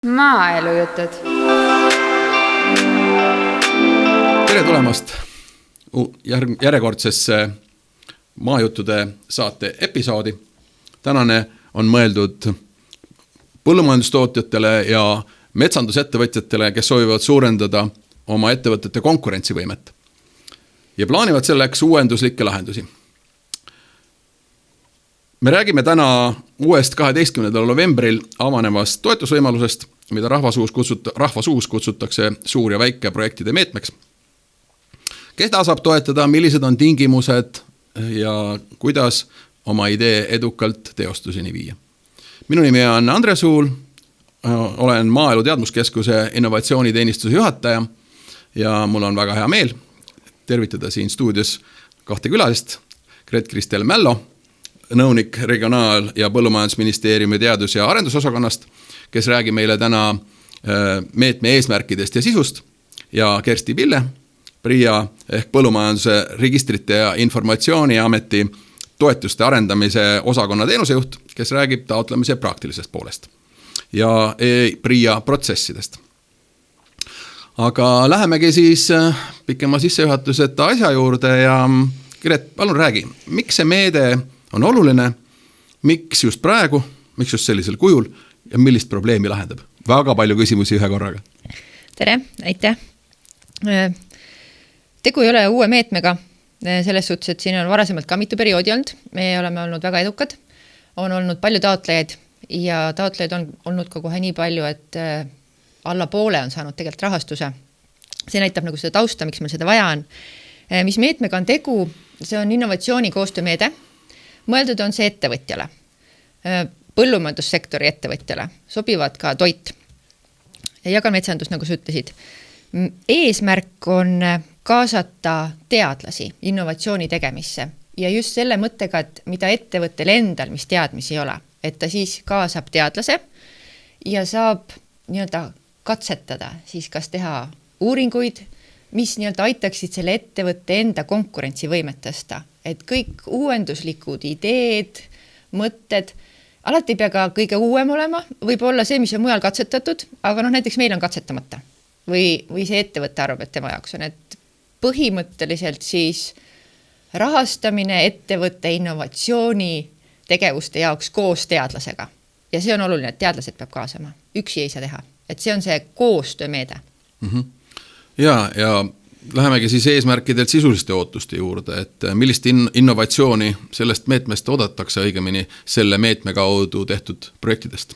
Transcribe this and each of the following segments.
Maaelujutud. Tere tulemast järjekordsesse maajuttude saate episoodi. Tänane on mõeldud põllumajandustootjatele ja metsandusettevõtjatele, kes soovivad suurendada oma ettevõtete konkurentsivõimet ja plaanivad selleks uuenduslikke lahendusi. Me räägime täna uuest 12. novembril avanevast toetusvõimalusest, mida rahvasuus kutsutakse suur- ja väike projektide meetmeks. Keda saab toetada, millised on tingimused ja kuidas oma idee edukalt teostuseni viia. Minu nimi on Andres Suul, olen Maaelu Teadmuskeskuse innovatsiooniteenistuse juhataja ja mul on väga hea meel tervitada siin stuudios kahte külalist, Gret-Kristel Mällo, nõunik Regionaal- ja Põllumajandusministeeriumi teadus- ja arendusosakonnast, kes räägib meile täna meetme eesmärkidest ja sisust, ja Kersti Pille, PRIA ehk Põllumajanduse Registrite ja Informatsiooniameti toetuste arendamise osakonna teenusejuht, kes räägib taotlemise praktilisest poolest ja PRIA protsessidest. Aga lähemegi siis pikema sissejuhatuseta asja juurde ja Gret, palun räägi, miks see meede on oluline, miks just praegu, miks just sellisel kujul ja millist probleemi lahendab? Väga palju küsimusi ühe korraga. Tere, aitäh. Tegu ei ole uue meetmega, selles suhtes, et siin on varasemalt ka mitu perioodi olnud. Me oleme olnud väga edukad, on olnud palju taotlejaid ja taotlejaid on olnud ka kohe nii palju, et alla poole on saanud tegelikult rahastuse. See näitab nagu seda tausta, miks meil seda vaja on. Mis meetmega on tegu, see on innovatsiooni koostöömeede. Mõeldud on see ettevõtjale, põllumajandussektori ettevõtjale, sobivad ka toit ja ka metsandus, nagu sa ütlesid. Eesmärk on kaasata teadlasi innovatsiooni tegemisse ja just selle mõttega, et mida ettevõttel endal, mis teadmisi ei ole, et ta siis kaasab teadlase ja saab katsetada, siis kas teha uuringuid, mis aitaksid selle ettevõtte enda konkurentsivõimet tõsta. Et kõik uuenduslikud ideed, mõtted, alati ei pea ka kõige uuem olema, võib olla see, mis on mujal katsetatud, aga näiteks meil on katsetamata või see ettevõtte arvab, et tema jaoks on. Et põhimõtteliselt siis rahastamine ettevõtte innovatsiooni tegevuste jaoks koos teadlasega. Ja see on oluline, et teadlased peab kaasama. Üksi ei saa teha. Et see on see koostöömeede. Ja lähemegi siis eesmärkidelt sisuliste ootuste juurde, et millist innovatsiooni sellest meetmest oodatakse õigemini selle meetme kaudu tehtud projektidest?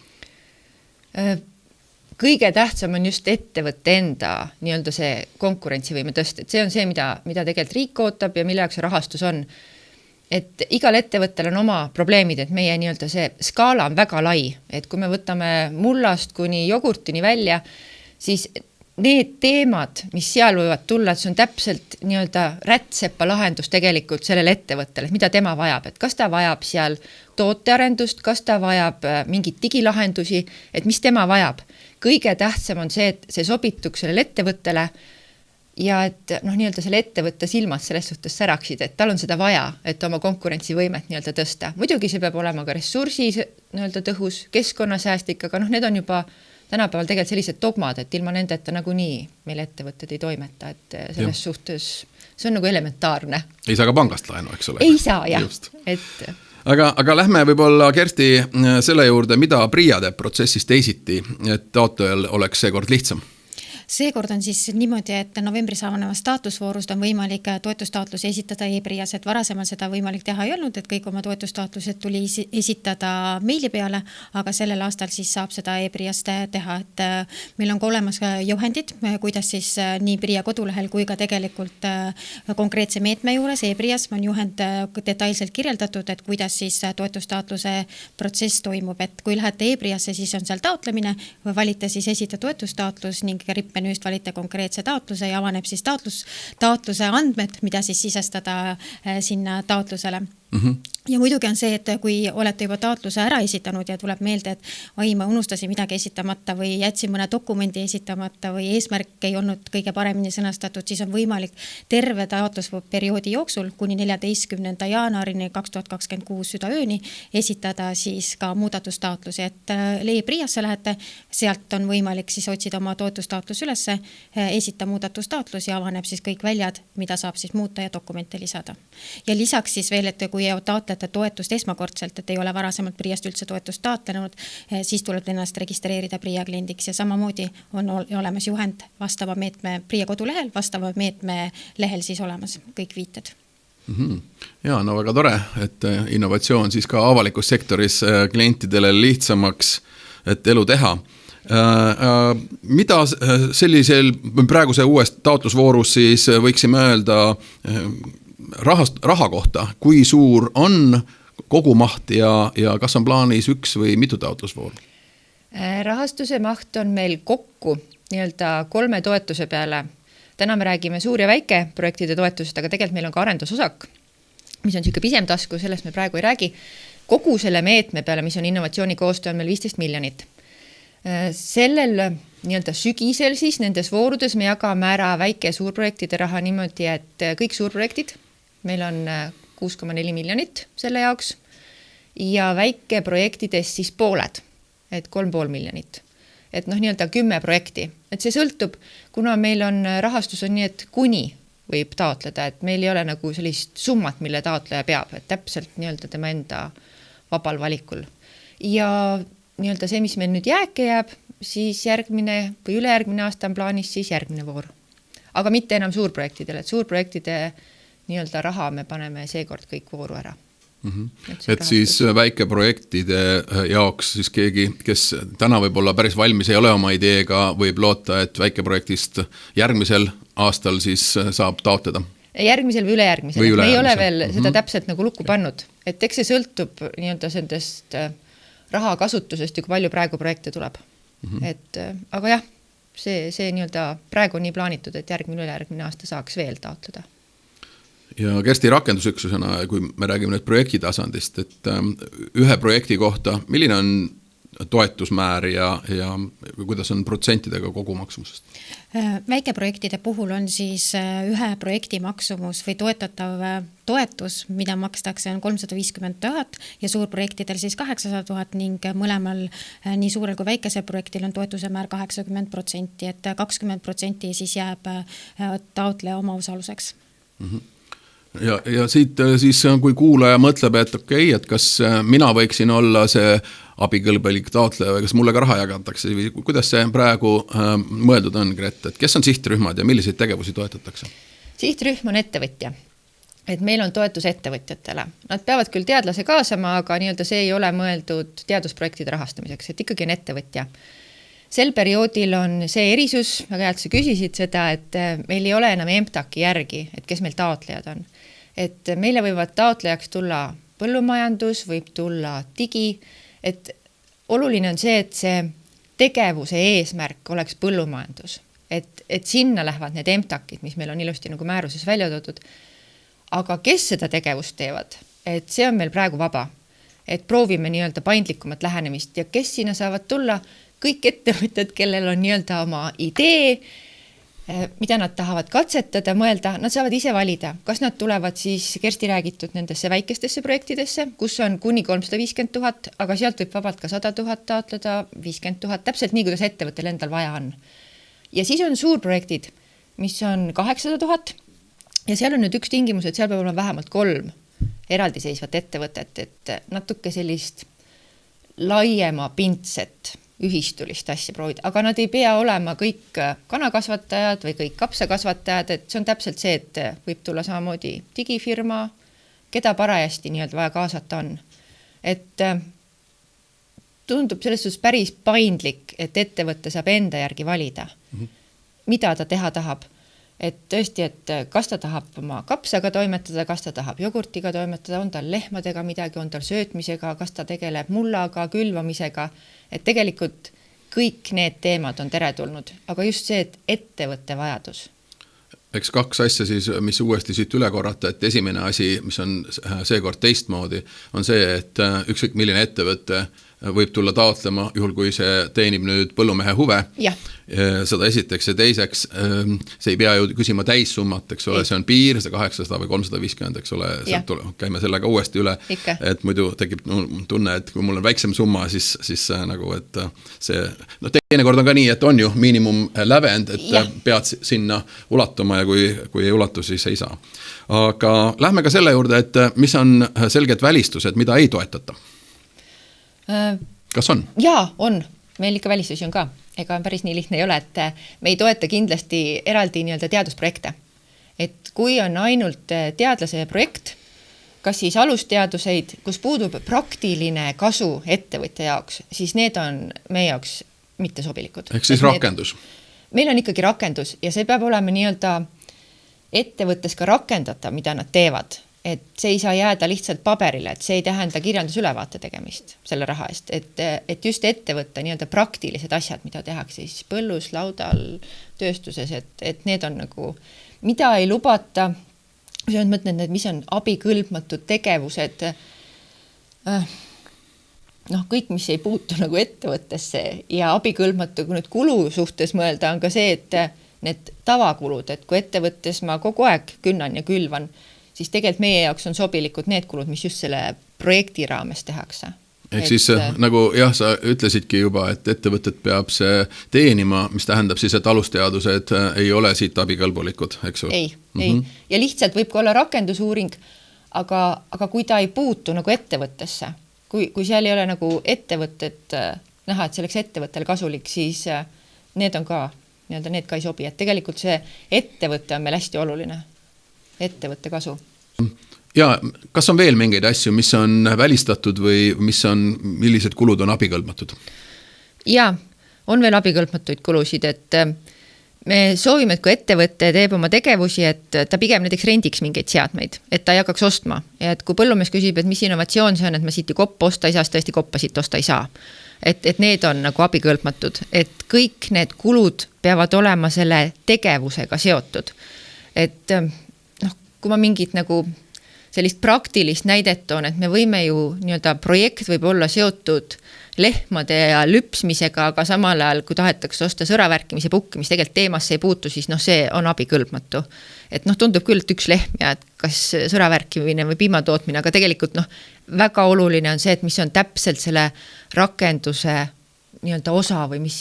Kõige tähtsam on just ettevõtte enda see konkurentsivõime tõst. Et see on see, mida tegelikult riik ootab ja mille jaoks rahastus on. Et igal ettevõttel on oma probleemid, et meie see skaala on väga lai. Et kui me võtame mullast kuni jogurtini välja, siis need teemad, mis seal võivad tulla, et see on täpselt rätsepa lahendus tegelikult sellele ettevõttele, mida tema vajab, et kas ta vajab seal tootearendust, kas ta vajab mingit digilahendusi, et mis tema vajab. Kõige tähtsam on see, et see sobituks sellele ettevõttele ja et selle ettevõtte silmad selles suhtes säraksid, et tal on seda vaja, et oma konkurentsivõimet tõsta. Muidugi see peab olema ka ressursi tõhus, keskkonnasäästik, aga need on juba tänapäeval tegelikult sellised dogmad, et ilma nendeta nagunii meil ettevõtted ei toimeta, et selles suhtes see on elementaarne. Ei saa ka pangast laenu, eks ole? Ei saa, jah. Aga lähme võib-olla, Kersti, selle juurde, mida PRIA teeb protsessis teisiti, et taotlejal oleks seekord lihtsam? Seekord on siis niimoodi, et novembris avanevast taotlusvoorust on võimalik toetustaatlusi esitada e-PRIAs, et varasemalt seda võimalik teha ei olnud, et kõik oma toetustaatlused tuli esitada meili peale, aga sellel aastal siis saab seda e-PRIAs teha, et meil on ka olemas juhendid, kuidas siis nii PRIA kodulehel kui ka tegelikult konkreetse meetme juures e-PRIAs on juhend detailselt kirjeldatud, et kuidas siis toetustaatluse protsess toimub, et kui lähete e-PRIAsse, siis on seal taotlemine, valite siis esita toetustaatlus ning rippmenüüst valite konkreetse taotluse ja avaneb siis taotluse andmed, mida siis sisestada sinna taotlusele. Ja muidugi on see, et kui olete juba taotluse ära esitanud ja tuleb meelde, et oi, ma unustasin midagi esitamata või jätsin mõne dokumendi esitamata või eesmärk ei olnud kõige paremini sõnastatud, siis on võimalik terve taotlusperioodi jooksul kuni 14. jaanuarini 2026 südaööni esitada siis ka muudatustaotlusi, et e-PRIA-sse lähete, sealt on võimalik siis otsida oma toetustaotlus ülesse, esita muudatustaotlus ja avaneb siis kõik väljad, mida saab siis muuta ja dokumente lisada. Ja lisaks siis veel, et kui taotlete toetust esmakordselt, et ei ole varasemalt PRIA-st üldse toetust taotlenud, siis tuleb ennast registreerida PRIA kliendiks ja samamoodi on olemas juhend vastava meetme PRIA kodulehel, vastava meetme lehel siis olemas kõik viited. Ja, no väga tore, et innovatsioon siis ka avalikus sektoris klientidele lihtsamaks, et elu teha. Mida sellisel praeguse uues taotlusvoorus siis võiksime öelda raha kohta, kui suur on kogumaht ja kas on plaanis üks või mitu taotlusvooru? Rahastuse maht on meil kokku nii-öelda 3 toetuse peale. Täna me räägime suur ja väike projektide toetusest, aga tegelikult meil on ka arendusosak, mis on selline pisem tasku, sellest me praegu ei räägi. Kogu selle meetme peale, mis on innovatsiooni koostöö, on meil 15 miljonit. Sellel nii-öelda sügisel siis nendes voorudes me jagame ära väike- ja suurprojektide raha niimoodi, et kõik suurprojektid, meil on 6,4 miljonit selle jaoks ja väike projektides siis pooled, et 3,5 miljonit. Et nii-öelda 10 projekti. Et see sõltub, kuna meil on rahastus on nii, et kuni võib taotleda, et meil ei ole nagu sellist summat, mille taotleja peab, et täpselt nii-öelda tema enda vabal valikul. Ja nii-öelda see, mis meil nüüd jääke jääb, siis järgmine või ülejärgmine aasta on plaanis siis järgmine voor. Aga mitte enam suurprojektidele, et suurprojektide nii-öelda raha me paneme seekord kõik vooru ära. Et siis väikeprojektide jaoks siis keegi, kes täna võib olla päris valmis, ei ole oma ideega, võib loota, et väikeprojektist järgmisel aastal siis saab taotleda? Järgmisel või ülejärgmisel. Me ei ole veel seda täpselt nagu lukku pannud. Et eks see sõltub nii-öelda sellest raha kasutusest ja kui palju praegu projekte tuleb. Aga jah, see nii-öelda praegu on nii plaanitud, et ülejärgmine aasta saaks veel taotleda. Ja Kersti rakendusüksusena, kui me räägime nüüd projekti tasandist, et ühe projekti kohta, milline on toetusmäär ja kuidas on protsentidega kogumaksumusest? Väikeprojektide puhul on siis ühe projekti maksumus või toetatav toetus, mida makstakse on 350 000 ja suurprojektidel siis 800 000 ning mõlemal nii suurel kui väikesel projektil on toetuse määr 80%, et 20% siis jääb taotleja oma osaluseks. Ja siit siis, kui kuulaja mõtleb, et okei, et kas mina võiksin olla see abikõlbelik taotleja või kas mulle ka raha jagatakse või kuidas see praegu mõeldud on, Gret, et kes on sihtrühmad ja milliseid tegevusi toetatakse? Sihtrühm on ettevõtja, et meil on toetus ettevõtjatele. Nad peavad küll teadlase kaasama, aga nii-öelda see ei ole mõeldud teadusprojektide rahastamiseks, et ikkagi on ettevõtja. Sel perioodil on see erisus, väga hea, et sa küsisid seda, et meil ei ole enam EMTAK-i järgi, et kes meil taotlejad on. Et meile võivad taotlejaks tulla põllumajandus, võib tulla digi, et oluline on see, et see tegevuse eesmärk oleks põllumajandus. Et sinna lähevad need EMTAK-id, mis meil on ilusti nagu määruses välja toodud. Aga kes seda tegevust teevad? Et see on meil praegu vaba. Et proovime nii-öelda paindlikumat lähenemist ja kes sinna saavad tulla? Kõik ettevõtjad, kellel on nii-öelda oma idee, mida nad tahavad katsetada, mõelda, nad saavad ise valida, kas nad tulevad siis Kersti räägitud nendesse väikestesse projektidesse, kus on kuni 350 000, aga sealt võib vabalt ka 100 000 taotleda, 50 000, täpselt nii, kuidas ettevõttel endal vaja on. Ja siis on suurprojektid, mis on 800 000 ja seal on nüüd üks tingimus, et seal peab olema vähemalt 3 eraldiseisvat ettevõtet, et natuke sellist laiema pintset ühistulist asja proovida, aga nad ei pea olema kõik kanakasvatajad või kõik kapsakasvatajad, et see on täpselt see, et võib tulla samamoodi digifirma, keda parajasti nii-öelda vaja kaasata on. Et tundub selles suhtes päris paindlik, et ettevõtte saab enda järgi valida, mida ta teha tahab. Et tõesti, et kas ta tahab oma kapsaga toimetada, kas ta tahab jogurtiga toimetada, on tal lehmadega midagi, on tal söötmisega, kas ta tegeleb mullaga, külvamisega, et tegelikult kõik need teemad on teretulnud, aga just see, et ettevõtte vajadus. Eks kaks asja siis, mis uuesti siit üle korrata, et esimene asi, mis on seekord teistmoodi, on see, et ükskõik milline ettevõte võib tulla taotlema, juhul kui see teenib nüüd põllumehe huve. Seda esiteks ja teiseks, see ei pea ju küsima täissummat, eks ole, see on piir, see 800 või 350, eks ole, käime sellega uuesti üle, et muidu tekib tunne, et kui mul on väiksem summa, siis nagu, et see, no teinekord on ka nii, et on ju miinimum lävend, et pead sinna ulatuma ja kui ei ulatu, siis ei saa. Aga lähme ka selle juurde, et mis on selged välistused, mida ei toetata? Kas on? Jaa, on. Meil ikka välistusi on ka. Ega päris nii lihtne ei ole, et me ei toeta kindlasti eraldi nii-öelda teadusprojekte. Et kui on ainult teadlase projekt, kas siis alusteaduseid, kus puudub praktiline kasu ettevõtja jaoks, siis need on meie jaoks mitte sobilikud. Ehk siis rakendus? Meil on ikkagi rakendus ja see peab olema nii-öelda ettevõttes ka rakendata, mida nad teevad. Et see ei saa jääda lihtsalt paberile, et see ei tähenda kirjandusülevaate tegemist selle raha eest, et just ettevõtta nii-öelda praktilised asjad, mida tehakse siis põllus, laudal, tööstuses, et need on nagu, mida ei lubata, kui sa mõtlen, et mis on abikõlbmatud tegevused, kõik, mis ei puutu nagu ettevõttesse ja abikõlbmatu, kui nüüd kulu suhtes mõelda, on ka see, et need tavakulud, et kui ettevõttes ma kogu aeg künnan ja külvan, siis tegelikult meie jaoks on sobilikud need kulud, mis just selle projekti raames tehakse. Ehk siis nagu jah, sa ütlesidki juba, et ettevõtted peab see teenima, mis tähendab siis, et alusteadused ei ole siit abikõlbulikud, eks ju? Ei. Ja lihtsalt võib ka olla rakendusuuring, aga kui ta ei puutu nagu ettevõttesse, kui seal ei ole nagu ettevõtted näha, et selleks ettevõttele kasulik, siis need on ka, need ka ei sobi. Et tegelikult see ettevõtte on meil hästi oluline. Ettevõtte kasu. Ja kas on veel mingeid asju, mis on välistatud või millised kulud on abikõlbmatud? Ja, on veel abikõlbmatuid kulusid, et me soovime, et kui ettevõtte teeb oma tegevusi, et ta pigem näiteks rendiks mingeid seadmeid, et ta ei hakkaks ostma. Ja et kui põllumees küsib, et mis innovatsioon see on, et ma siit koppa osta ei saa, tõesti koppa siit osta ei saa. Et need on nagu abikõlbmatud, et kõik need kulud peavad olema selle tegevusega seotud. Et kui ma mingit nagu sellist praktilist näidet on, et me võime ju nii-öelda projekt võib olla seotud lehmade ja lüpsmisega, aga samal ajal, kui tahetakse osta sõravärkimise pukki, mis tegelikult teemasse ei puutu, siis see on abikõlbmatu. Et tundub küll, et üks lehm ja et kas sõravärkimine või piimatootmine, aga tegelikult väga oluline on see, et mis on täpselt selle rakenduse nii-öelda osa või mis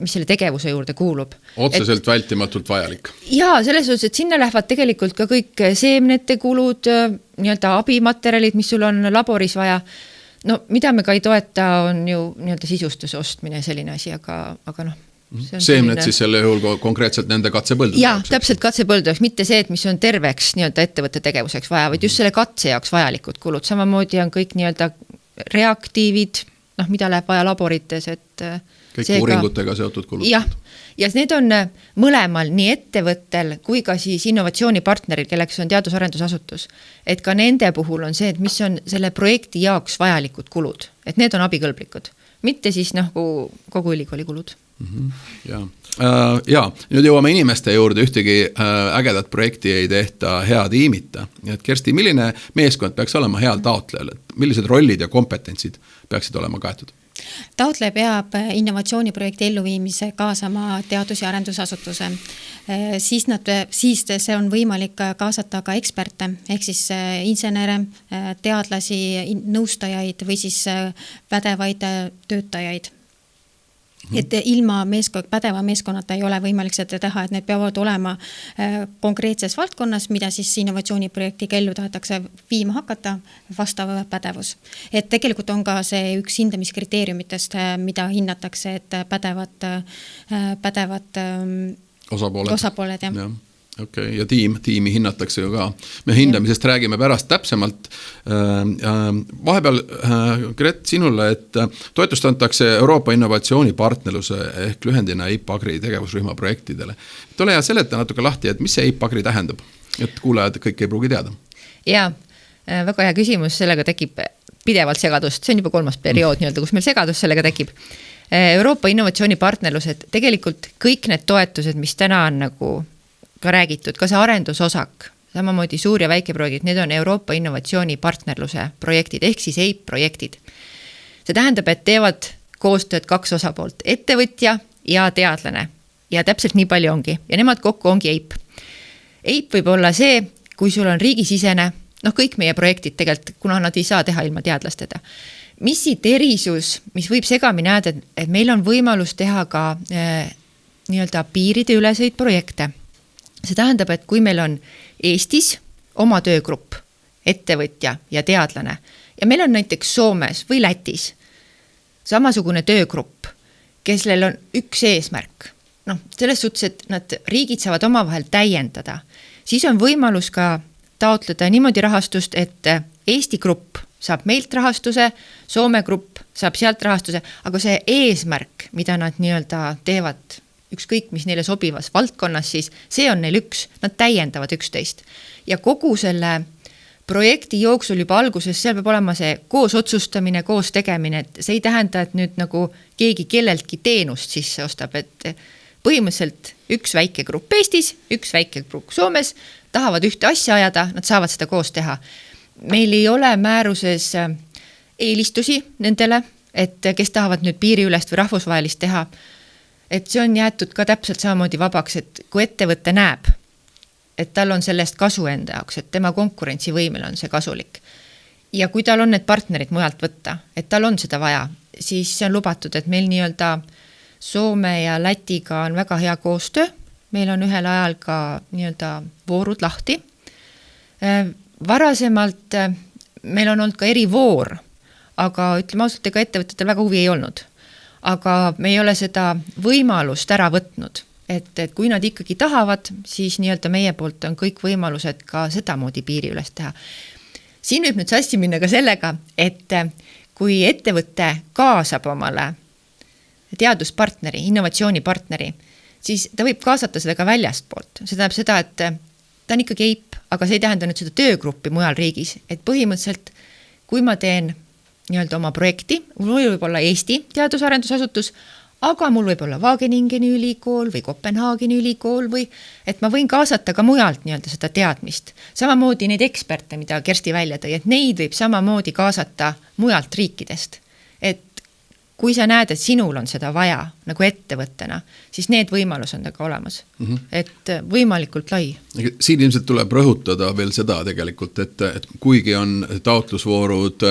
selle tegevuse juurde kuulub. Otseselt vältimatult vajalik. Jaa, selles suhtes, et sinna lähevad tegelikult ka kõik seemnete kulud, nii-öelda abimaterjalid, mis sul on laboris vaja. Mida me ka ei toeta, on ju nii-öelda sisustuse ostmine selline asi, aga seemned siis selle juhul konkreetselt nende katsepõldudeks? Jaa, täpselt katsepõldudeks, mitte see, et mis on terveks nii-öelda ettevõtte tegevuseks vaja, vaid just selle katse jaoks vajalikud kulud. Samamoodi on kõik nii-öelda reaktiivid, mida läheb vaja laborites, et kõik uuringutega seotud kulud. Ja need on mõlemal nii ettevõttel kui ka siis innovatsioonipartneril, kelleks on teadus-arendusasutus. Et ka nende puhul on see, et mis on selle projekti jaoks vajalikud kulud. Et need on abikõlblikud, mitte siis kogu ülikooli kulud. Ja, nüüd jõuame inimeste juurde, ühtegi ägedat projekti ei tehta hea tiimita. Et Kersti, milline meeskond peaks olema heal taotlejal? Millised rollid ja kompetentsid peaksid olema kaetud? Taotleja peab innovatsiooniprojekti elluviimise kaasama teadus- ja arendusasutuse. Siis see on võimalik kaasata ka eksperte, ehk siis insenere, teadlasi, nõustajaid või siis pädevaid töötajaid. Et ilma pädeva meeskonnata ei ole võimalik seda teha, et need peavad olema konkreetses valdkonnas, mida siis innovatsiooniprojektiga ellu tahetakse viima hakata, vastav pädevus. Et tegelikult on ka see üks hindamiskriteeriumitest, mida hinnatakse, et pädevad osapooled. Ja. Okay. Ja tiimi hinnatakse ju ka. Me hindamisest räägime pärast täpsemalt. Vahepeal, Gret, sinule, et toetust antakse Euroopa innovatsioonipartnerluse ehk lühendina EIP-Agri tegevusrühma projektidele. Et ole hea, seleta natuke lahti, et mis see EIP-Agri tähendab? Et kuulajad kõik ei pruugi teada. Jaa, väga hea küsimus, sellega tekib pidevalt segadust. See on juba 3. periood, kus meil segadus sellega tekib. Euroopa innovatsioonipartnerlused, tegelikult kõik need toetused, mis täna on nagu ka räägitud, ka see arendusosak, samamoodi suur- ja väikeprojektid, need on Euroopa innovatsioonipartnerluse projektid, ehk siis EIP projektid. See tähendab, et teevad koostööd 2 osapoolt, ettevõtja ja teadlane. Ja täpselt nii palju ongi. Ja nemad kokku ongi EIP. EIP võib olla see, kui sul on riigisisene, kõik meie projektid tegelikult, kuna nad ei saa teha ilma teadlastega. Mis siit erisus, mis võib segamini jääda, et meil on võimalus teha ka nii-öelda piiride üleseid projekte. See tähendab, et kui meil on Eestis oma töögrupp, ettevõtja ja teadlane ja meil on näiteks Soomes või Lätis samasugune töögrupp, kellel on üks eesmärk, selles suhtes, et nad riigid saavad omavahel täiendada, siis on võimalus ka taotleda niimoodi rahastust, et Eesti grupp saab meilt rahastuse, Soome grupp saab sealt rahastuse, aga see eesmärk, mida nad nii-öelda teevad, ükskõik mis neile sobivas valdkonnas, siis see on neil üks, nad täiendavad üksteist. Ja kogu selle projekti jooksul juba alguses, seal peab olema see koos otsustamine, koos tegemine, et see ei tähenda, et nüüd nagu keegi kelleltki teenust sisse ostab, et põhimõtteliselt üks väike grupp Eestis, üks väike grupp Soomes, tahavad ühte asja ajada, nad saavad seda koos teha. Meil ei ole määruses eelistusi nendele, et kes tahavad nüüd piiriülest või rahvusvahelist teha, et see on jäetud ka täpselt samamoodi vabaks, et kui ettevõte näeb, et tal on sellest kasu enda jaoks, et tema konkurentsivõimel on see kasulik. Ja kui tal on need partnerid mujalt võtta, et tal on seda vaja, siis see on lubatud, et meil nii-öelda Soome ja Lätiga on väga hea koostöö. Meil on ühel ajal ka nii-öelda voorud lahti. Varasemalt meil on olnud ka erivoor, aga ütleme ausalt, ega ettevõtetel väga huvi ei olnud. Aga me ei ole seda võimalust ära võtnud, et kui nad ikkagi tahavad, siis nii-öelda meie poolt on kõik võimalused ka seda moodi piiri üles teha. Siin võib nüüd sassi minna ka sellega, et kui ettevõte kaasab omale teaduspartneri, innovatsioonipartneri, siis ta võib kaasata seda ka väljast poolt. See tähendab seda, et ta on ikkagi EIP, aga see ei tähenda nüüd seda töögruppi mujal riigis, et põhimõtteliselt, kui ma teen nii-öelda oma projekti, mul võib olla Eesti teadusarendusasutus, aga mul võib olla Wageningeni ülikool või Kopenhaageni ülikool või et ma võin kaasata ka mujalt nii-öelda seda teadmist. Samamoodi neid eksperte, mida Kersti välja tõi, et neid võib samamoodi kaasata mujalt riikidest. Et kui sa näed, et sinul on seda vaja nagu ettevõttena, siis need võimalus on taga olemas. Et võimalikult lai. Siin ilmselt tuleb rõhutada veel seda tegelikult, et kuigi on taotlusvoorud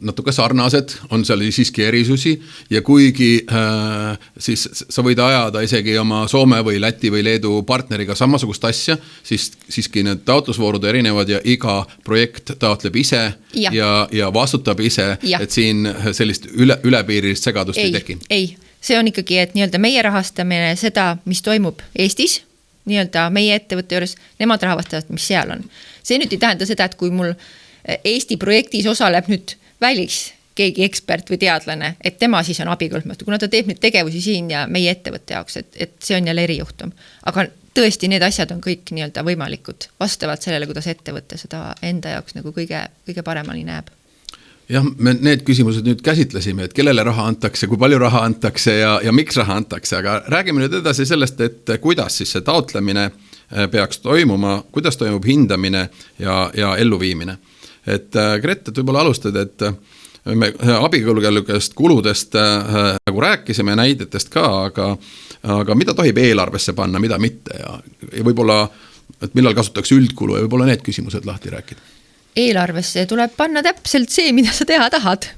natuke sarnased, on seal siiski erisusi ja kuigi siis sa võid ajada isegi oma Soome või Läti või Leedu partneriga samasugust asja, siis siiski need taotlusvoorud erinevad ja iga projekt taotleb ise ja vastutab ise, et siin sellist ülepiirilist segadust ei teki. Ei, see on ikkagi, et nii-öelda meie rahastamine seda, mis toimub Eestis, nii-öelda meie ettevõtte juures, nemad rahastavad, mis seal on. See nüüd ei tähenda seda, et kui mul Eesti projektis osaleb nüüd välis keegi ekspert või teadlane, et tema siis on abikõlbmatu, kuna ta teeb neid tegevusi siin ja meie ettevõtte jaoks, et see on jälle erijuhtum. Aga tõesti, need asjad on kõik nii-öelda võimalikud vastavalt sellele, kuidas ettevõtte seda enda jaoks nagu kõige paremani näeb. Jah, me need küsimused nüüd käsitlesime, et kellele raha antakse, kui palju raha antakse ja miks raha antakse, aga räägime nüüd edasi sellest, et kuidas siis see taotlemine peaks toimuma, kuidas toimub hindamine ja elluviimine. Et Grete, et võib-olla alustad, et me abikõlgelikest kuludest nagu rääkisime näidetest ka, aga mida tohib eelarvesse panna, mida mitte ja võib-olla, et millal kasutatakse üldkulu ja võib-olla need küsimused lahti rääkida. Eelarvesse tuleb panna täpselt see, mida sa teha tahad.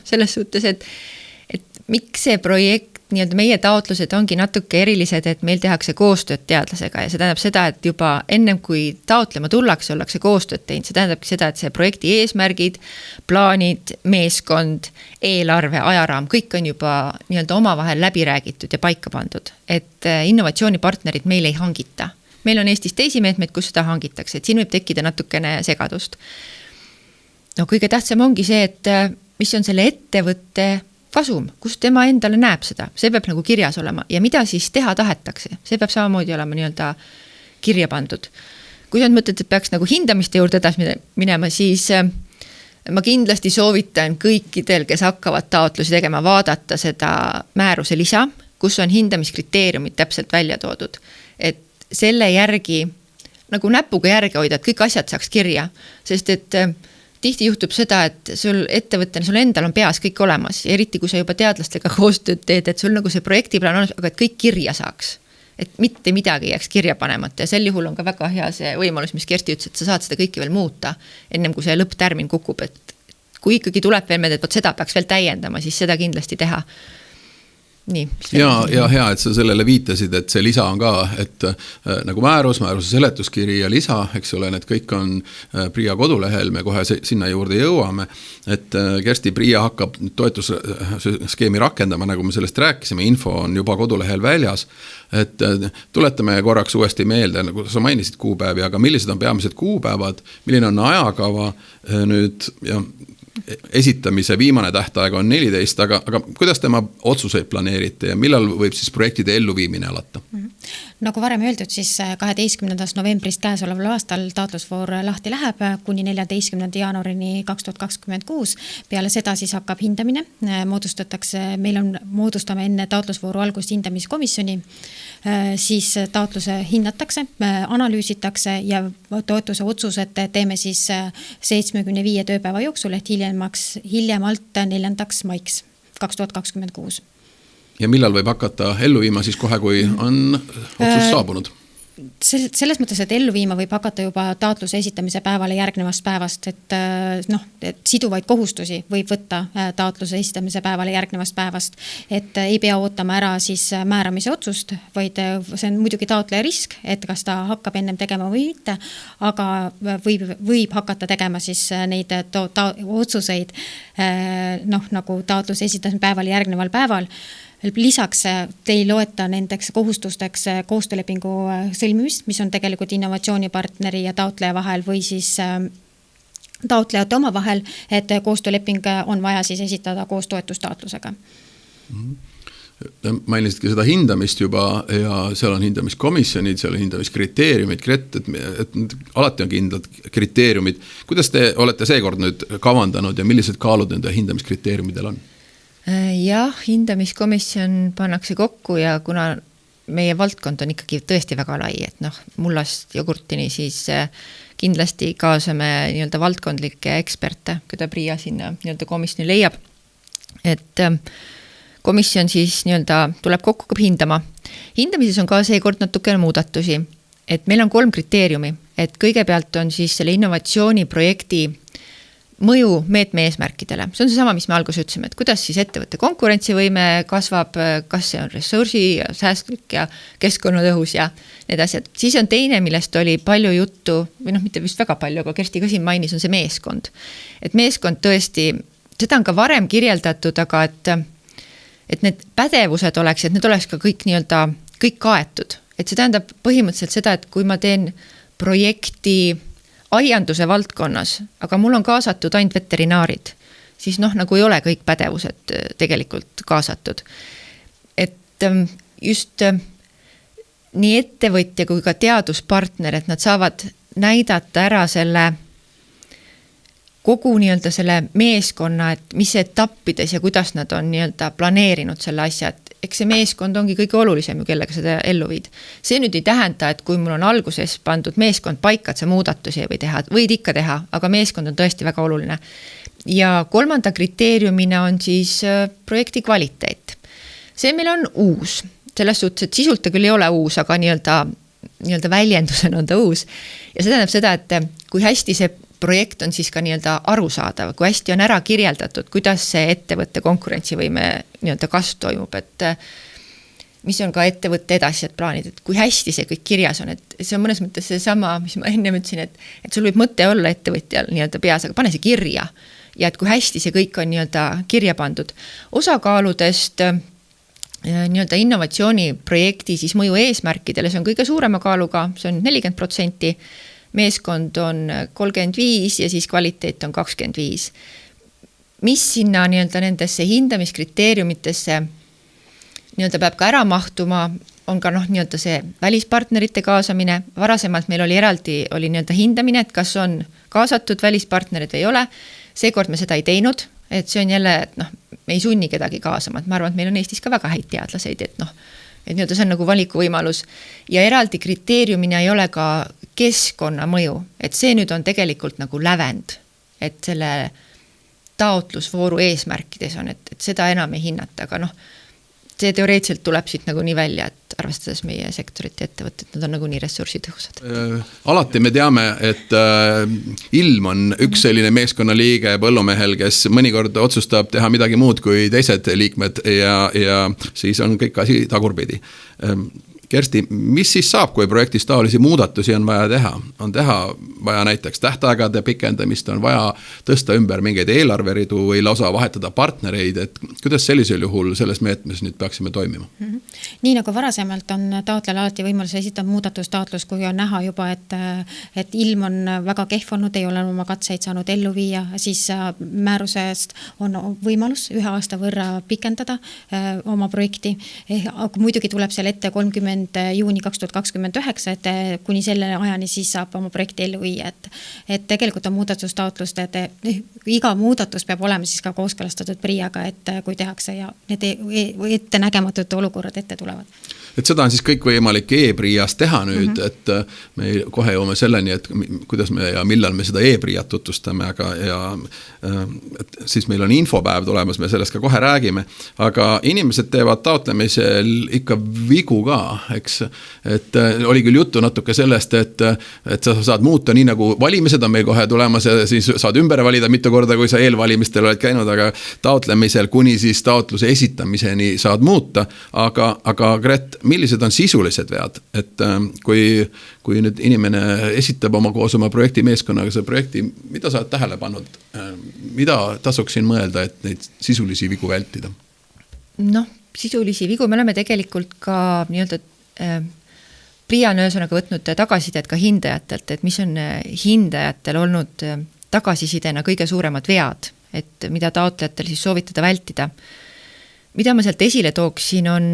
Selles suhtes, et miks see projekt, nii-öelda meie taotlused ongi natuke erilised, et meil tehakse koostööd teadlasega ja see tähendab seda, et juba ennem kui taotlema tullakse, ollakse koostööd teinud. See tähendabki seda, et see projekti eesmärgid, plaanid, meeskond, eelarve, ajaraam, kõik on juba nii-öelda omavahel läbi räägitud ja paika pandud. Et innovatsioonipartnerid meil ei hangita. Meil on Eestis teisi meetmeid, kus seda hangitakse, et siin võib tekkida natukene segadust. Kõige tähtsam ongi see, et mis on selle ettevõtte kasum, kus tema endale näeb seda, see peab nagu kirjas olema ja mida siis teha tahetakse, see peab samamoodi olema nii-öelda kirja pandud. Kui sa mõtled, et peaks nagu hindamiste juurde edasi minema, siis ma kindlasti soovitan kõikidel, kes hakkavad taotlusi tegema, vaadata seda määruse lisa, kus on hindamiskriteeriumid täpselt välja toodud. Et selle järgi nagu näpuga järge hoida, et kõik asjad saaks kirja, sest et tihti juhtub seda, et sul ettevõttena, sul endal on peas kõik olemas ja eriti kui sa juba teadlastega koostööd teed, et sul nagu see projektiplaan on, aga et kõik kirja saaks. Et mitte midagi jääks kirja panemata ja sel juhul on ka väga hea see võimalus, mis Kersti ütles, et sa saad seda kõike veel muuta, ennem kui see lõpptärmin kukub, et kui ikkagi tuleb veel meelde, et võt seda peaks veel täiendama, siis seda kindlasti teha. Nii, ja hea, et sa sellele viitasid, et see lisa on ka, et nagu määruse seletuskiri ja lisa, eks ole, need kõik on PRIA kodulehel, me kohe sinna juurde jõuame, et Kersti PRIA hakkab toetusskeemi rakendama, nagu me sellest rääkisime, info on juba kodulehel väljas, et tuletame korraks uuesti meelde, nagu sa mainisid kuupäevi, aga millised on peamised kuupäevad, milline on ajakava nüüd ja esitamise viimane tähtaeg on 14, aga kuidas tema otsuseid planeerite ja millal võib siis projektide elluviimine alata? Nagu varem öeldud, siis 12. novembrist käesoleval aastal taotlusvoor lahti läheb kuni 14. jaanuarini 2026. Peale seda siis hakkab hindamine, moodustame enne taotlusvooru algust hindamiskomisjoni, siis taotluse hinnatakse, analüüsitakse ja toetuse otsused teeme siis 75 tööpäeva jooksul, et hiljemalt 4. maiks 2026. Ja millal võib hakata ellu viima siis kohe, kui on otsus saabunud? Selles mõttes, et ellu viima võib hakata juba taotluse esitamise päevale järgnevast päevast, et siduvaid kohustusi võib võtta taotluse esitamise päevale järgnevast päevast, et ei pea ootama ära siis määramise otsust, vaid see on muidugi taotleja risk, et kas ta hakkab ennem tegema või mitte, aga võib hakata tegema siis neid otsuseid nagu taotluse esitamise päevale järgneval päeval. Lisaks te ei loeta nendeks kohustusteks koostöölepingu sõlmimist, mis on tegelikult innovatsioonipartneri ja taotleja vahel või siis taotlejate oma vahel, et koostööleping on vaja siis esitada koos toetustaatlusega. Mainisidki seda hindamist juba ja seal on hindamiskomisjonid, seal on hindamiskriteeriumid, et alati on kindlad kriteeriumid. Kuidas te olete seekord nüüd kavandanud ja millised kaalud nende hindamiskriteeriumidel on? Jah, hindamiskomisjon pannakse kokku ja kuna meie valdkond on ikkagi tõesti väga lai, et mullast jogurtini, siis kindlasti kaasame nii-öelda valdkondlikke eksperte, keda PRIA sinna nii-öelda komisjoni leiab. Et komisjon siis nii-öelda tuleb kokku ka hindama. Hindamises on ka seekord natukene muudatusi, et meil on 3 kriteeriumi, et kõigepealt on siis selle innovatsiooniprojekti mõju meetme eesmärkidele. See on seesama, mis me alguses ütlesime, et kuidas siis ettevõtte konkurentsivõime kasvab, kas see on ressursi ja säästlik ja keskkonnatõhus ja need asjad. Siis on teine, millest oli palju juttu, või mitte vist väga palju, aga Kersti ka siin mainis, on see meeskond. Et meeskond tõesti, seda on ka varem kirjeldatud, aga et need pädevused oleks, et need oleks ka kõik nii-öelda kõik kaetud. Et see tähendab põhimõtteliselt seda, et kui ma teen projekti aianduse valdkonnas, aga mul on kaasatud ainult veterinaarid, siis nagu ei ole kõik pädevused tegelikult kaasatud. Et just nii ettevõtja kui ka teaduspartner, et nad saavad näidata ära selle kogu nii-öelda selle meeskonna, et mis etappides ja kuidas nad on nii-öelda planeerinud selle asja, et eks see meeskond ongi kõige olulisem ju, kellega seda ellu viid. See nüüd ei tähenda, et kui mul on alguses pandud meeskond paika, et see muudatusi või teha, võid ikka teha, aga meeskond on tõesti väga oluline. Ja 3. kriteeriumina on siis projekti kvaliteet. See meil on uus, selles suhtes, et sisult ta küll ei ole uus, aga nii-öelda väljendusena on ta uus. Ja see tähendab seda, et kui hästi see projekt on siis ka nii-öelda arusaadav, kui hästi on ära kirjeldatud, kuidas see ettevõtte konkurentsivõime nii-öelda kasv toimub, et mis on ka ettevõtte edasised plaanid, et kui hästi see kõik kirjas on, et see on mõnes mõttes see sama, mis ma enne ütlesin, et sul võib mõte olla ettevõtjal nii-öelda peas, aga pane see kirja ja et kui hästi see kõik on nii-öelda kirja pandud. Osakaaludest nii-öelda innovatsiooniprojekti siis mõju eesmärkidele, see on kõige suurema kaaluga, see on 40%, meeskond on 35 ja siis kvaliteet on 25. Mis sinna nii-öelda nendesse hindamiskriteeriumitesse nii-öelda peab ka ära mahtuma, on ka nii-öelda see välispartnerite kaasamine. Varasemalt meil oli eraldi nii-öelda hindamine, et kas on kaasatud välispartnerid või ei ole. Seekord me seda ei teinud, et see on jälle, et me ei sunni kedagi kaasama. Et ma arvan, et meil on Eestis ka väga häid teadlaseid, et nii-öelda see on nagu valikuvõimalus ja eraldi kriteeriumina ei ole ka keskkonnamõju, et see nüüd on tegelikult nagu lävend, et selle taotlusvooru eesmärkides on, et seda enam ei hinnata, aga see teoreetiliselt tuleb siit nagu nii välja, et arvestades meie sektorit ja ettevõtted, nad on nagu nii ressursitõhusad. Alati me teame, et ilm on üks selline meeskonnaliige põllumehel, kes mõnikord otsustab teha midagi muud kui teised liikmed ja siis on kõik asi tagurpidi. Kersti, mis siis saab, kui projektis taolisi muudatusi on vaja teha? On vaja näiteks tähtaegade pikendamist, on vaja tõsta ümber mingeid eelarveridu või lausa vahetada partnereid, et kuidas sellisel juhul selles meetmes nüüd peaksime toimima? Nii nagu varasemalt on taotlejal alati võimalus esitada muudatustaotlus, kui on näha juba, et ilm on väga kehv olnud, ei ole oma katseid saanud ellu viia, siis määrusest on võimalus 1 aasta võrra pikendada oma projekti. Aga muidugi tuleb seal ette 30 juuni 2029, et kuni selle ajani siis saab oma projekti ellu viia, et tegelikult on muudatustaotlust, et iga muudatus peab olema siis ka kooskõlastatud PRIA-ga, et kui tehakse ja need ette nägematud olukorrad ette tulevad. Et seda on siis kõik võimalik e-PRIAs teha nüüd, et me kohe jõuame selleni, et kuidas me ja millal me seda e-PRIAt tutvustame, aga et siis meil on infopäev tulemas, me sellest ka kohe räägime, aga inimesed teevad taotlemisel ikka vigu ka, eks, et oli küll juttu natuke sellest, et sa saad muuta nii nagu valimised on meil kohe tulemas ja siis saad ümber valida mitu korda, kui sa eelvalimistel oled käinud, aga taotlemisel kuni siis taotluse esitamiseni saad muuta, aga Gret, millised on sisulised vead, et kui nüüd inimene esitab koos oma projekti meeskonnaga see projekti, mida sa oled tähele pannud, mida tasuks siin mõelda, et neid sisulisi vigu vältida? Sisulisi vigu me oleme tegelikult ka nii-öelda PRIA on ühesõnaga võtnud tagasisidet ka hindajatelt, et mis on hindajatel olnud tagasisidena kõige suuremad vead, et mida taotlejatel siis soovitada vältida. Mida ma sealt esile tooksin on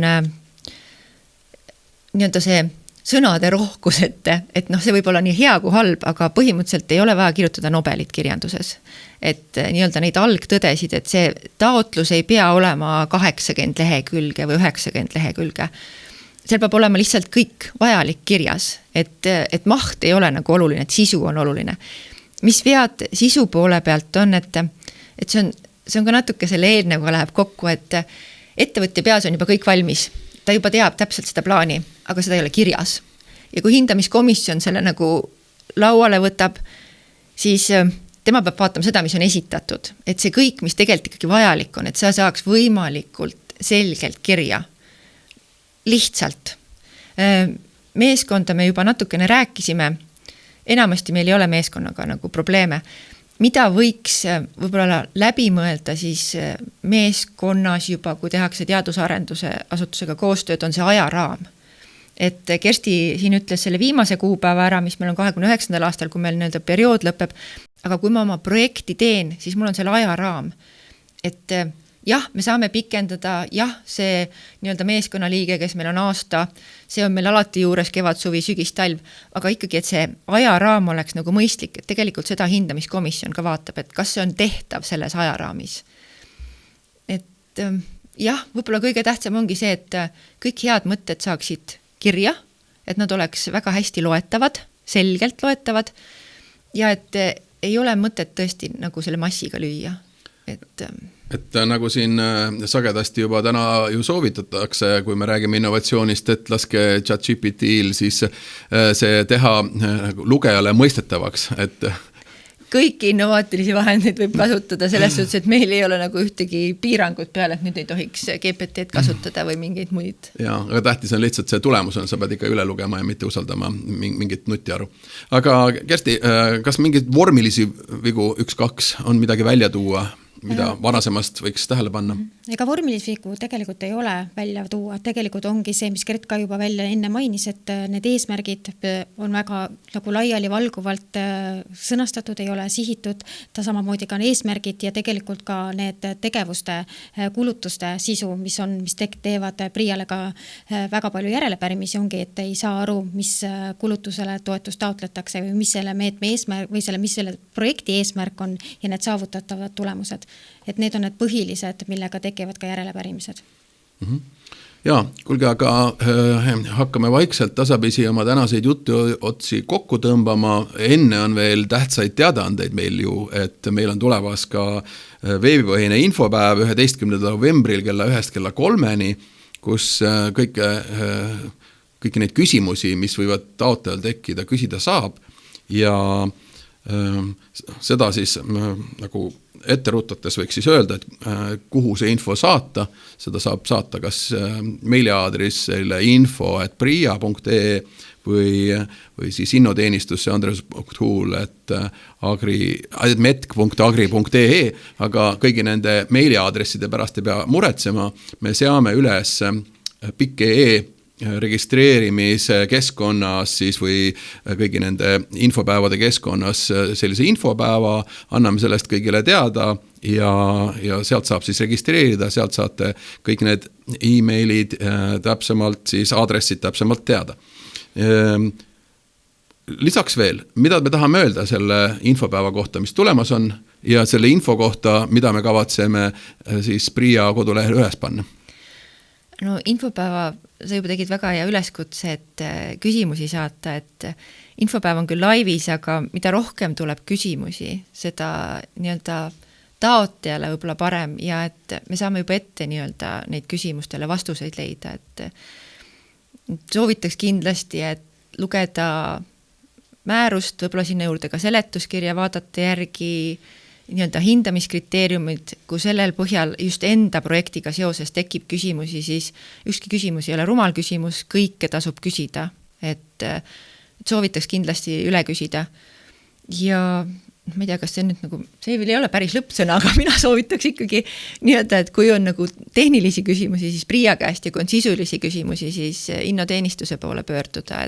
nii-öelda see sõnade rohkus, et see võib olla nii hea kui halb, aga põhimõtteliselt ei ole vaja kirjutada Nobelit kirjanduses. Et nii-öelda neid algtõdesid, et see taotlus ei pea olema 80 lehekülge või 90 lehekülge. Seal peab olema lihtsalt kõik vajalik kirjas, et maht ei ole nagu oluline, et sisu on oluline. Mis vead sisu poole pealt on, et see on ka natuke selle eelnevuga läheb kokku, et ettevõtja peas on juba kõik valmis. Ta juba teab täpselt seda plaani, aga seda ei ole kirjas. Ja kui hindamiskomisjon selle nagu lauale võtab, siis tema peab vaatama seda, mis on esitatud. Et see kõik, mis tegelikult ikkagi vajalik on, et see saaks võimalikult selgelt kirja. Lihtsalt. Meeskonda me juba natukene rääkisime. Enamasti meil ei ole meeskonnaga nagu probleeme. Mida võiks võib-olla läbi mõelda siis meeskonnas juba, kui tehakse teadusarenduse asutusega koostööd, on see ajaraam. Et Kersti siin ütles selle viimase kuupäeva ära, mis meil on 29. aastal, kui meil nii-öelda periood lõpeb, aga kui ma oma projekti teen, siis mul on selle ajaraam. Et jah, me saame pikendada, see nii-öelda meeskonnaliige, kes meil on aasta, see on meil alati juures kevad, suvi, sügis, talv, aga ikkagi, et see ajaraam oleks nagu mõistlik, et tegelikult seda hindamiskomisjon ka vaatab, et kas see on tehtav selles ajaraamis. Et võib-olla kõige tähtsam ongi see, et kõik head mõtted saaksid kirja, et nad oleks väga hästi loetavad, selgelt loetavad ja et ei ole mõtet tõesti nagu selle massiga lüüa, et nagu siin sagedasti juba täna ju soovitatakse, kui me räägime innovatsioonist, et laske ChatGPT-l siis see teha lugejale mõistetavaks, et kõiki innovaatilisi vahendeid võib kasutada selles suhtes, et meil ei ole nagu ühtegi piirangut peale, et nüüd ei tohiks GPT-d kasutada või mingeid muid. Ja, aga tähtis on lihtsalt see tulemus on, sa pead ikka üle lugema ja mitte usaldama mingit nutiaru. Aga Kersti, kas mingid vormilisi vigu 1-2 on midagi välja tuua? Mida varasemast võiks tähele panna? Ega vormilisvigu tegelikult ei ole välja tuua. Tegelikult ongi see, mis Gret ka juba välja enne mainis, et need eesmärgid on väga nagu laiali valguvalt sõnastatud, ei ole sihitud. Ta samamoodi ka eesmärgid ja tegelikult ka need tegevuste kulutuste sisu, mis teevad PRIA-le ka väga palju järelepärimisi, ongi, et ei saa aru, mis kulutusele toetust taotletakse või mis selle meetme eesmärk või mis selle projekti eesmärk on ja need saavutatavad tulemused. Et need on need põhilised, millega tekivad ka järelepärimised. Jaa, kuulge, aga hakkame vaikselt tasapisi oma tänaseid jutuotsi kokku tõmbama. Enne on veel tähtsaid teadaandeid meil ju, et meil on tulemas ka veebipõhine infopäev 11. novembril kella 1 kella 3, kus kõiki neid küsimusi, mis võivad taotlejal tekkida, küsida saab ja seda siis nagu ette rutates võiks siis öelda, et kuhu see info saata, seda saab saata kas meiliaadressile info@pria.ee või siis innoteenistusse andres.huul, metk.agri.ee, aga kõigi nende meiliaadresside pärast ei pea muretsema, me seame üles pikk.ee registreerimise keskkonnas siis või kõigi nende infopäevade keskkonnas sellise infopäeva, anname sellest kõigile teada ja sealt saab siis registreerida, sealt saate kõik need e-mailid täpsemalt, siis aadressid täpsemalt teada. Lisaks veel, mida me tahame öelda selle infopäeva kohta, mis tulemas on ja selle info kohta, mida me kavatseme siis Pria kodulehel üles panna? No infopäeva, sa juba tegid väga hea üleskutse, et küsimusi saata, et infopäev on küll laivis, aga mida rohkem tuleb küsimusi, seda nii-öelda taotlejale võib-olla parem ja et me saame juba ette nii-öelda neid küsimustele vastuseid leida, et soovitaks kindlasti, et lugeda määrust, võib-olla sinna juurde ka seletuskirja, vaadata järgi nii-öelda hindamiskriteeriumid, kui sellel põhjal just enda projektiga seoses tekib küsimusi, siis ükski küsimus ei ole rumal küsimus, kõike tasub küsida, et soovitaks kindlasti üle küsida. Ja ma ei tea, kas see nüüd nagu, see veel ei ole päris lõppsõna, aga mina soovitaks ikkagi nii-öelda, et kui on nagu tehnilisi küsimusi, siis Pria käest ja kui on sisulisi küsimusi, siis innoteenistuse poole pöörduda,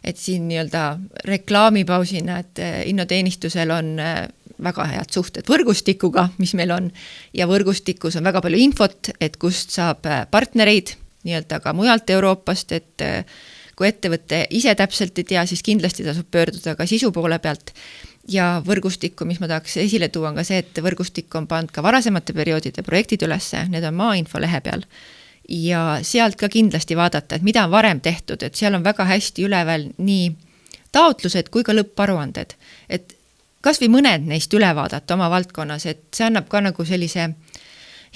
et siin nii-öelda reklaamipausina, et innoteenistusel on väga head suhted võrgustikuga, mis meil on ja võrgustikus on väga palju infot, et kust saab partnereid nii-öelda ka mujalt Euroopast, et kui ettevõtte ise täpselt ei tea, siis kindlasti tasub pöörduda ka sisu poole pealt ja võrgustikku, mis ma tahaks esile tuua, on ka see, et võrgustikku on pandud ka varasemate perioodide projektid ülesse, need on maainfo lehe peal ja sealt ka kindlasti vaadata, et mida on varem tehtud, et seal on väga hästi üleval nii taotlused kui ka lõpparuanded, et kas või mõned neist üle vaadata oma valdkonnas, et see annab ka nagu sellise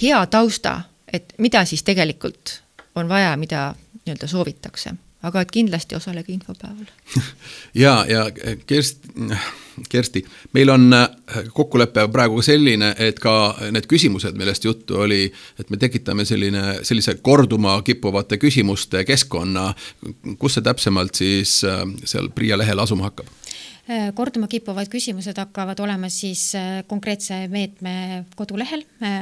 hea tausta, et mida siis tegelikult on vaja, mida nii-öelda soovitakse. Aga et kindlasti osalege infopäeval. Ja Kersti, meil on kokkulepe praegu selline, et ka need küsimused, millest juttu oli, et me tekitame sellise korduma kippuvate küsimuste keskkonna, kus see täpsemalt siis seal Pria lehel asuma hakkab? Korduma kippuvad küsimused hakkavad olema siis konkreetse meetme kodulehel,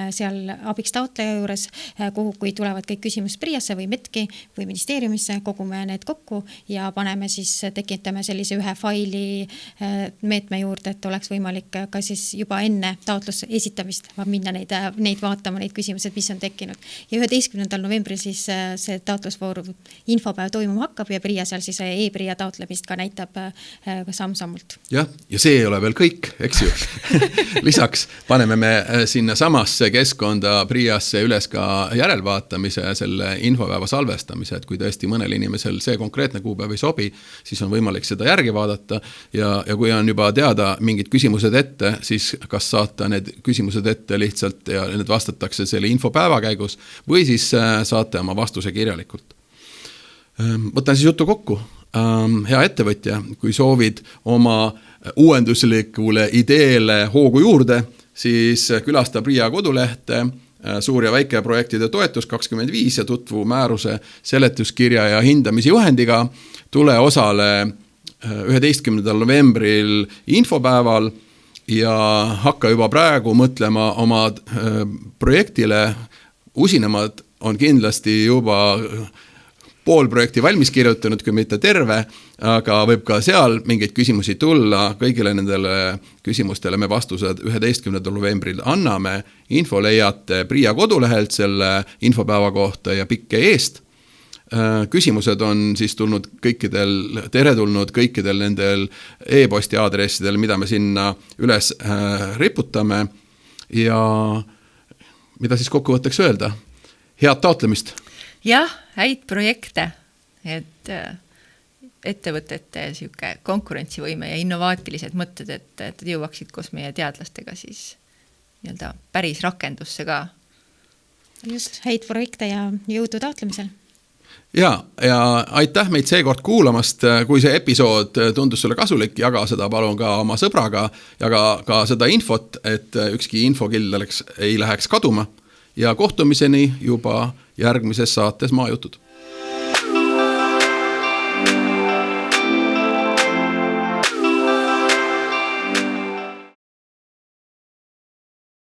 seal abiks taotleja juures, kuhu, kui tulevad kõik küsimused Priasse või Metki või ministeeriumisse, kogume need kokku ja paneme siis, tekitame sellise ühe faili meetme juurde, et oleks võimalik ka siis juba enne taotluse esitamist minna neid vaatama, neid küsimused, mis on tekkinud. Ja 11. novembril siis see taotlusvooru infopäev toimuma hakkab ja Pria seal siis e-Pria taotlemist ka näitab samm-sammult. Ja see ei ole veel kõik, eks ju. Lisaks paneme me sinna samasse keskkonda Priasse üles ka järelvaatamise selle infopäeva salvestamise, et kui tõesti mõnel inimesel see konkreetne kuupäev ei sobi, siis on võimalik seda järgi vaadata ja kui on juba teada mingid küsimused ette, siis kas saata need küsimused ette lihtsalt ja need vastatakse selle infopäeva käigus või siis saate oma vastuse kirjalikult. Võtan siis jutu kokku. Hea ettevõtja, kui soovid oma uuenduslikule ideele hoogu juurde, siis külasta Pria kodulehte suur- ja väikeprojektide toetus 25 ja tutvu määruse seletuskirja ja hindamise juhendiga. Tule osale 11. novembril infopäeval ja hakka juba praegu mõtlema oma projektile. Usinemad on kindlasti juba pool projekti valmis kirjutanud, kui mitte terve, aga võib ka seal mingeid küsimusi tulla. Kõigile nendele küsimustele me vastused 11. novembril anname. Info leiate Pria kodulehelt selle infopäeva kohta ja pikk.ee-st. Küsimused on siis teretulnud kõikidel nendel e-posti aadressidel, mida me sinna üles riputame. Ja mida siis kokkuvõtteks öelda? Head taotlemist! jah, häid projekte, et ettevõtete siuke konkurentsivõime ja innovaatilised mõtted, et jõuaksid koos meie teadlastega siis nii-öelda päris rakendusse ka. Just, häid projekte ja jõudu taotlemisel. Ja aitäh meid seekord kuulamast, kui see episood tundus sulle kasulik, jaga seda palun ka oma sõbraga, jaga ka seda infot, et ükski infokild ei läheks kaduma ja kohtumiseni juba järgmises saates Maajutud.